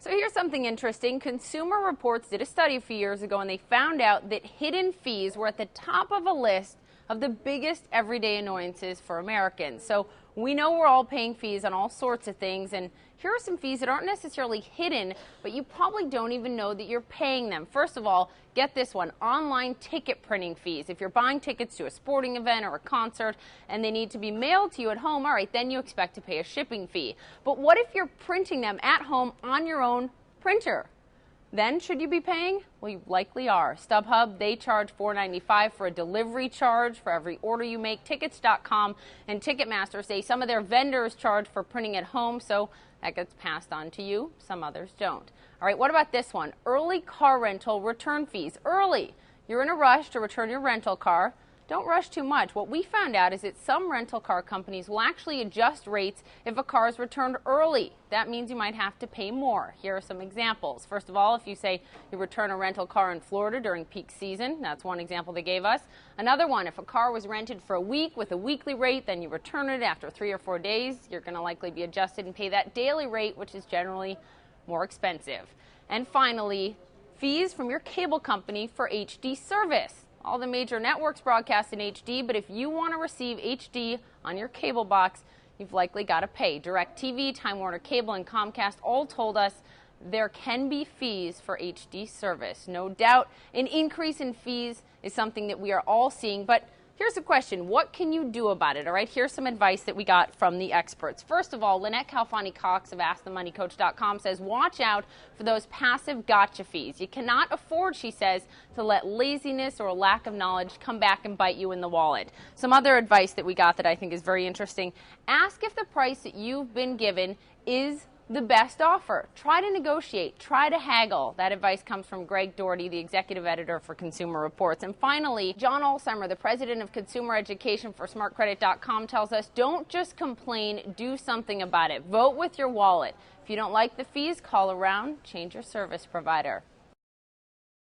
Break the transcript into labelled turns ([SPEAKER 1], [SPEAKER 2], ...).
[SPEAKER 1] So here's something interesting. Consumer Reports did a study a few years ago, and they found out that hidden fees were at the top of a list of the biggest everyday annoyances for Americans. So we know we're all paying fees on all sorts of things, and here are some fees that aren't necessarily hidden, but you probably don't even know that you're paying them. First of all, get this one, online ticket printing fees. If you're buying tickets to a sporting event or a concert and they need to be mailed to you at home, all right, then you expect to pay a shipping fee. But what if you're printing them at home on your own printer? Then should you be paying? Well, you likely are. StubHub, they charge $4.95 for a delivery charge for every order you make. Tickets.com and Ticketmaster say some of their vendors charge for printing at home, so that gets passed on to you. Some others don't. All right, what about this one? Early car rental return fees. Early. You're in a rush to return your rental car. Don't rush too much. What we found out is that some rental car companies will actually adjust rates if a car is returned early. That means you might have to pay more. Here are some examples. First of all, if you say you return a rental car in Florida during peak season, that's one example they gave us. Another one, if a car was rented for a week with a weekly rate, then you return it after 3 or 4 days, you're going to likely be adjusted and pay that daily rate, which is generally more expensive. And finally, fees from your cable company for HD service. All the major networks broadcast in HD, but if you want to receive HD on your cable box, you've likely got to pay. DirecTV, Time Warner Cable, and Comcast all told us there can be fees for HD service. No doubt an increase in fees is something that we are all seeing, but here's the question. What can you do about it? All right, here's some advice that we got from the experts. First of all, Lynette Calfani-Cox of AskTheMoneyCoach.com says watch out for those passive gotcha fees. You cannot afford, she says, to let laziness or a lack of knowledge come back and bite you in the wallet. Some other advice that we got that I think is very interesting. Ask if the price that you've been given is the best offer. Try to negotiate. Try to haggle. That advice comes from Greg Doherty, the executive editor for Consumer Reports. And finally, John Olsheimer, the president of consumer education for SmartCredit.com, tells us don't just complain, do something about it. Vote with your wallet. If you don't like the fees, call around, change your service provider.